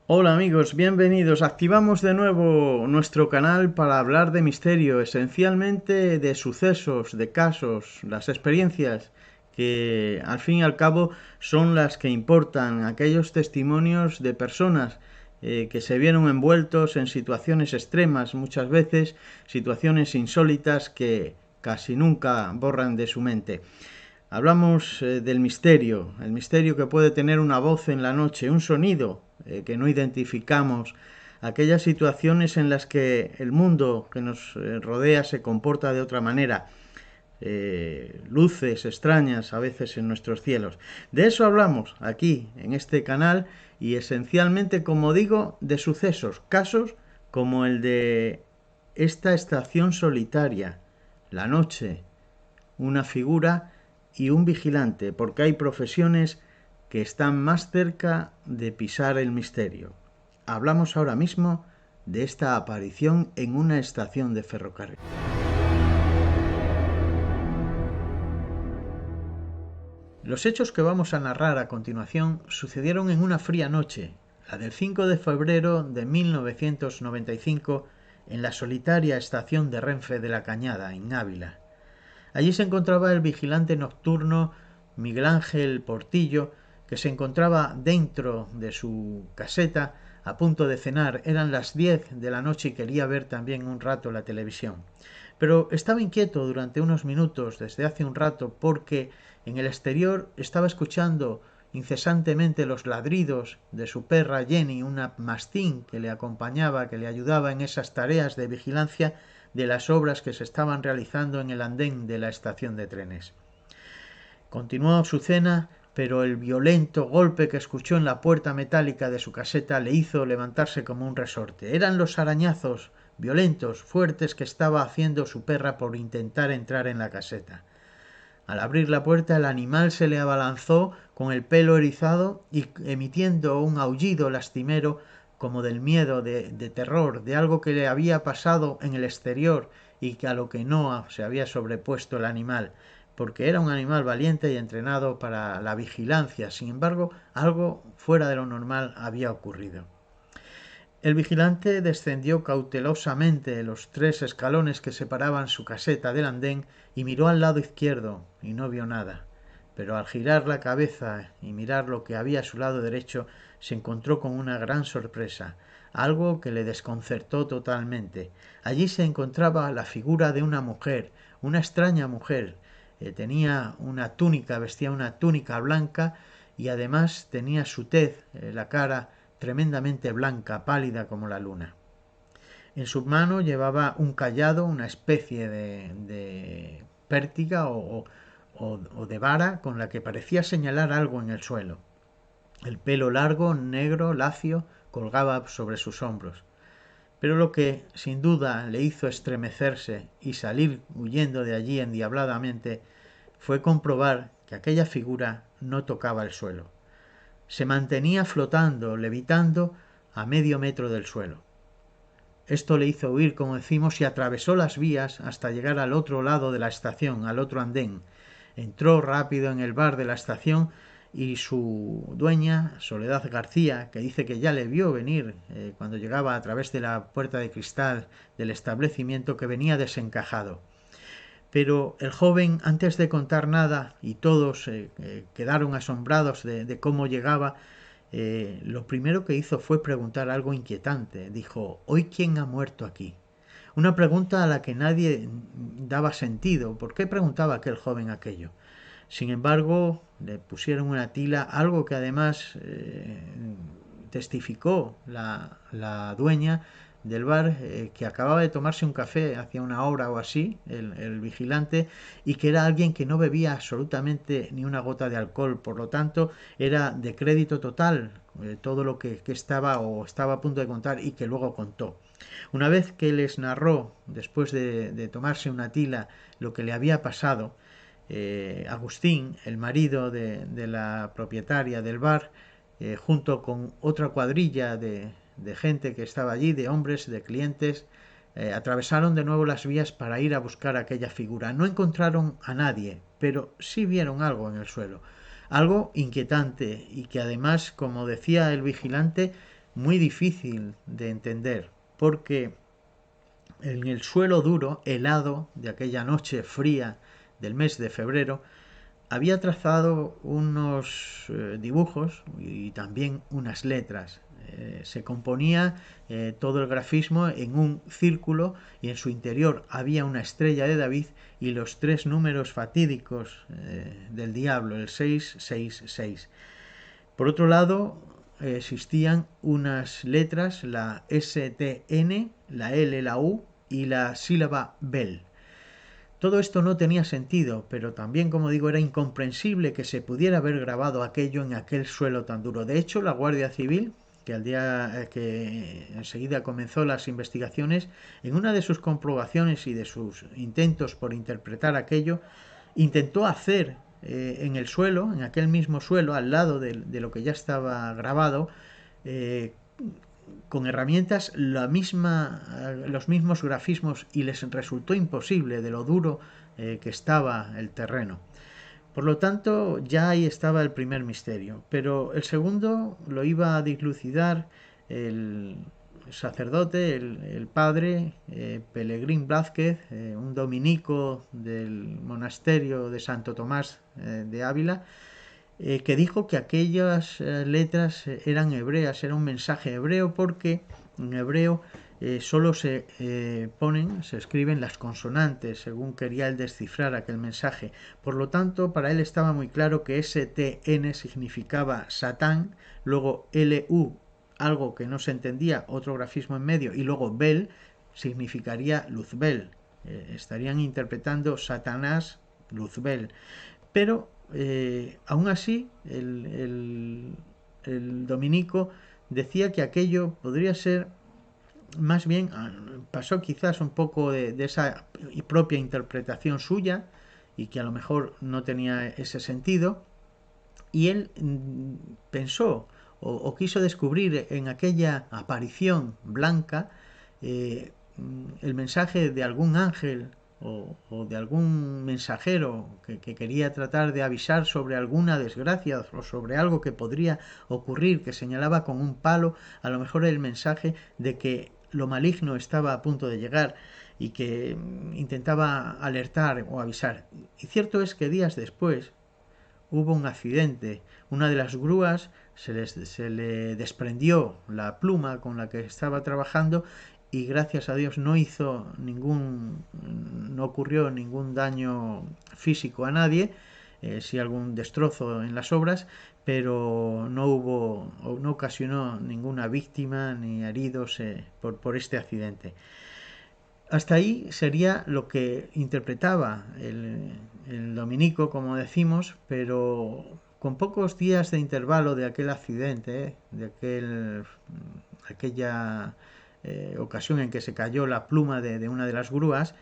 Hola amigos, bienvenidos. Activamos de nuevo nuestro canal para hablar de misterio, esencialmente de sucesos, de casos, las experiencias que al fin y al cabo son las que importan, aquellos testimonios de personas que se vieron envueltos en situaciones extremas, muchas veces situaciones insólitas que casi nunca borran de su mente. Hablamos del misterio, el misterio que puede tener una voz en la noche, un sonido que no identificamos, aquellas situaciones en las que el mundo que nos rodea se comporta de otra manera, luces extrañas a veces en nuestros cielos. De eso hablamos aquí, en este canal, y esencialmente, como digo, de sucesos, casos como el de esta estación solitaria, la noche, una figura y un vigilante, porque hay profesiones que están más cerca de pisar el misterio. Hablamos ahora mismo de esta aparición en una estación de ferrocarril. Los hechos que vamos a narrar a continuación sucedieron en una fría noche, la del 5 de febrero de 1995, en la solitaria estación de Renfe de la Cañada, en Ávila. Allí se encontraba el vigilante nocturno Miguel Ángel Portillo, que se encontraba dentro de su caseta a punto de cenar. Eran las 10 de la noche y quería ver también un rato la televisión. Pero estaba inquieto durante unos minutos desde hace un rato porque en el exterior estaba escuchando incesantemente los ladridos de su perra Jenny, una mastín que le acompañaba, que le ayudaba en esas tareas de vigilancia de las obras que se estaban realizando en el andén de la estación de trenes. Continuó su cena, pero el violento golpe que escuchó en la puerta metálica de su caseta le hizo levantarse como un resorte. Eran los arañazos violentos, fuertes que estaba haciendo su perra por intentar entrar en la caseta. Al abrir la puerta el animal se le abalanzó con el pelo erizado y emitiendo un aullido lastimero como del miedo, de terror, de algo que le había pasado en el exterior y que a lo que no se había sobrepuesto el animal, porque era un animal valiente y entrenado para la vigilancia. Sin embargo, algo fuera de lo normal había ocurrido. El vigilante descendió cautelosamente los 3 escalones que separaban su caseta del andén y miró al lado izquierdo y no vio nada. Pero al girar la cabeza y mirar lo que había a su lado derecho, se encontró con una gran sorpresa, algo que le desconcertó totalmente. Allí se encontraba la figura de una mujer, una extraña mujer. Tenía una túnica, vestía una túnica blanca y además tenía su tez, la cara tremendamente blanca, pálida como la luna. En su mano llevaba un cayado, una especie de pértiga o de vara con la que parecía señalar algo en el suelo. El pelo largo, negro, lacio, colgaba sobre sus hombros. Pero lo que sin duda le hizo estremecerse y salir huyendo de allí endiabladamente fue comprobar que aquella figura no tocaba el suelo. Se mantenía flotando, levitando a medio metro del suelo. Esto le hizo huir, como decimos, y atravesó las vías hasta llegar al otro lado de la estación, al otro andén. Entró rápido en el bar de la estación y su dueña, Soledad García, que dice que ya le vio venir cuando llegaba a través de la puerta de cristal del establecimiento, que venía desencajado. Pero el joven, antes de contar nada, y todos quedaron asombrados de cómo llegaba, lo primero que hizo fue preguntar algo inquietante. Dijo, ¿hoy quién ha muerto aquí? Una pregunta a la que nadie daba sentido. ¿Por qué preguntaba aquel joven aquello? Sin embargo, le pusieron una tila, algo que además testificó la dueña del bar, que acababa de tomarse un café hacía una hora o así, el vigilante, y que era alguien que no bebía absolutamente ni una gota de alcohol. Por lo tanto, era de crédito total todo lo que estaba o estaba a punto de contar y que luego contó. Una vez que les narró, después de tomarse una tila, lo que le había pasado, Agustín, el marido de la propietaria del bar, junto con otra cuadrilla de gente que estaba allí, de hombres, de clientes, atravesaron de nuevo las vías para ir a buscar aquella figura. No encontraron a nadie, pero sí vieron algo en el suelo, algo inquietante y que además, como decía el vigilante, muy difícil de entender, porque en el suelo duro, helado de aquella noche fría del mes de febrero, había trazado unos dibujos y también unas letras. Se componía todo el grafismo en un círculo y en su interior había una estrella de David y los 3 números fatídicos del diablo, el 666. Por otro lado, existían unas letras, la STN, la L, la U y la sílaba Bel. Todo esto no tenía sentido, pero también, como digo, era incomprensible que se pudiera haber grabado aquello en aquel suelo tan duro. De hecho, la Guardia Civil, que al día que enseguida comenzó las investigaciones, en una de sus comprobaciones y de sus intentos por interpretar aquello, intentó hacer en el suelo, en aquel mismo suelo, al lado de lo que ya estaba grabado, eh, con herramientas los mismos grafismos y les resultó imposible de lo duro que estaba el terreno. Por lo tanto, ya ahí estaba el primer misterio. Pero el segundo lo iba a dilucidar el sacerdote, el padre Pelegrín Blázquez, un dominico del monasterio de Santo Tomás de Ávila, que dijo que aquellas letras eran hebreas, era un mensaje hebreo porque en hebreo solo se escriben las consonantes según quería él descifrar aquel mensaje. Por lo tanto, para él estaba muy claro que STN significaba Satán, luego LU, algo que no se entendía, otro grafismo en medio, y luego Bel significaría Luzbel. Estarían interpretando Satanás, Luzbel. Pero aún así, el dominico decía que aquello podría ser más bien, pasó quizás un poco de esa propia interpretación suya y que a lo mejor no tenía ese sentido, y él pensó o quiso descubrir en aquella aparición blanca el mensaje de algún ángel o de algún mensajero que quería tratar de avisar sobre alguna desgracia o sobre algo que podría ocurrir, que señalaba con un palo a lo mejor el mensaje de que lo maligno estaba a punto de llegar y que intentaba alertar o avisar. Y cierto es que días después hubo un accidente. Una de las grúas se le desprendió la pluma con la que estaba trabajando y gracias a Dios no ocurrió ningún daño físico a nadie, sí algún destrozo en las obras, pero no ocasionó ninguna víctima ni heridos por este accidente. Hasta ahí sería lo que interpretaba el dominico, como decimos, pero con pocos días de intervalo de aquel accidente, aquella ocasión en que se cayó la pluma de una de las grúas,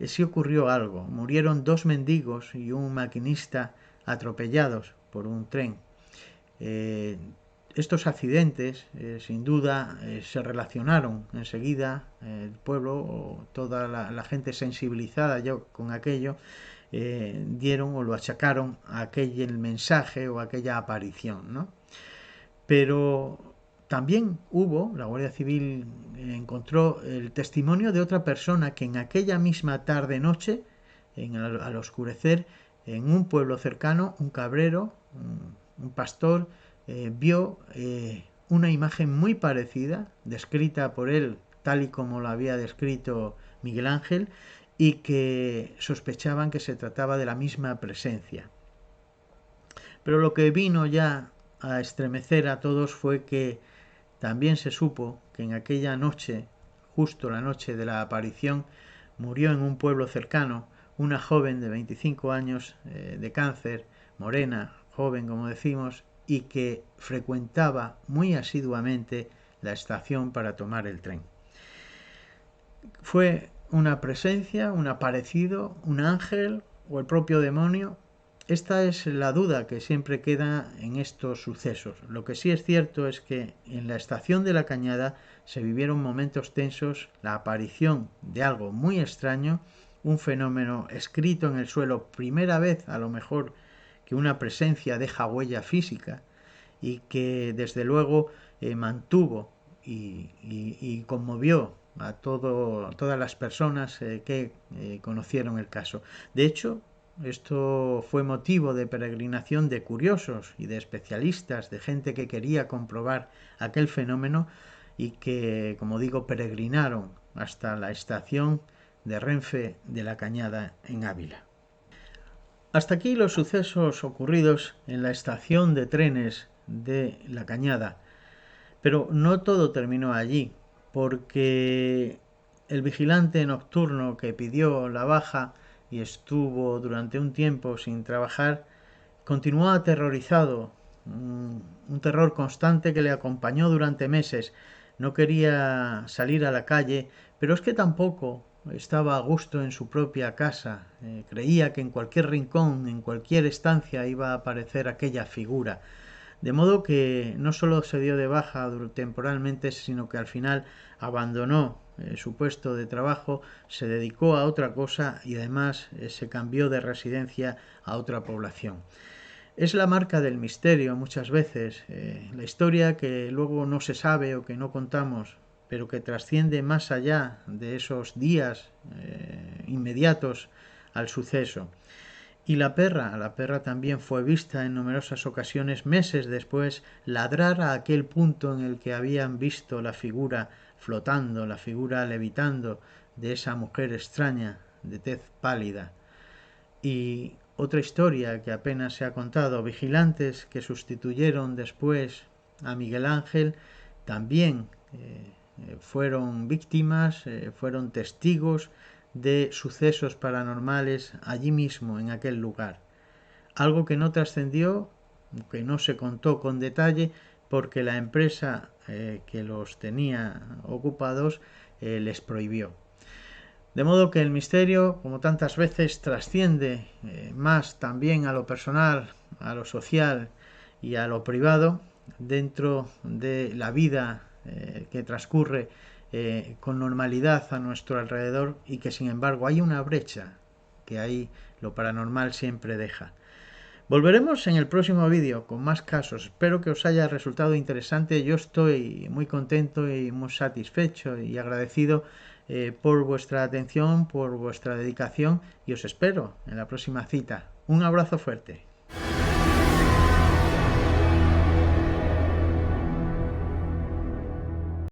sí ocurrió algo. Murieron 2 mendigos y un maquinista atropellados por un tren. Estos accidentes, sin duda, se relacionaron enseguida, el pueblo o toda la gente sensibilizada con aquello, dieron o lo achacaron a aquel mensaje o aquella aparición, ¿no? Pero también la Guardia Civil encontró el testimonio de otra persona que en aquella misma tarde-noche, al oscurecer, en un pueblo cercano, un cabrero, un pastor, vio una imagen muy parecida, descrita por él tal y como lo había descrito Miguel Ángel, y que sospechaban que se trataba de la misma presencia. Pero lo que vino ya a estremecer a todos fue que también se supo que en aquella noche, justo la noche de la aparición, murió en un pueblo cercano una joven de 25 años de cáncer, morena, joven como decimos, y que frecuentaba muy asiduamente la estación para tomar el tren. ¿Fue una presencia, un aparecido, un ángel o el propio demonio? Esta es la duda que siempre queda en estos sucesos. Lo que sí es cierto es que en la estación de la Cañada se vivieron momentos tensos, la aparición de algo muy extraño, un fenómeno escrito en el suelo, primera vez a lo mejor que una presencia deja huella física y que desde luego mantuvo y conmovió a todas las personas que conocieron el caso. De hecho, esto fue motivo de peregrinación de curiosos y de especialistas, de gente que quería comprobar aquel fenómeno y que, como digo, peregrinaron hasta la estación de Renfe de la Cañada en Ávila. Hasta aquí los sucesos ocurridos en la estación de trenes de la Cañada. Pero no todo terminó allí, porque el vigilante nocturno que pidió la baja y estuvo durante un tiempo sin trabajar, continuó aterrorizado, un terror constante que le acompañó durante meses. No quería salir a la calle, pero es que tampoco estaba a gusto en su propia casa. Creía que en cualquier rincón, en cualquier estancia iba a aparecer aquella figura. De modo que no solo se dio de baja temporalmente, sino que al final abandonó su puesto de trabajo, se dedicó a otra cosa y además se cambió de residencia a otra población. Es la marca del misterio muchas veces, la historia que luego no se sabe o que no contamos, pero que trasciende más allá de esos días inmediatos al suceso. Y la perra también fue vista en numerosas ocasiones meses después ladrar a aquel punto en el que habían visto la figura flotando, la figura levitando de esa mujer extraña, de tez pálida. Y otra historia que apenas se ha contado, vigilantes que sustituyeron después a Miguel Ángel también fueron víctimas, fueron testigos de sucesos paranormales allí mismo, en aquel lugar. Algo que no trascendió, que no se contó con detalle, porque la empresa que los tenía ocupados les prohibió. De modo que el misterio, como tantas veces, trasciende más también a lo personal, a lo social y a lo privado, dentro de la vida que transcurre con normalidad a nuestro alrededor y que sin embargo hay una brecha que ahí lo paranormal siempre deja. Volveremos en el próximo vídeo con más casos. Espero que os haya resultado interesante. Yo estoy muy contento y muy satisfecho y agradecido por vuestra atención, por vuestra dedicación y os espero en la próxima cita. Un abrazo fuerte.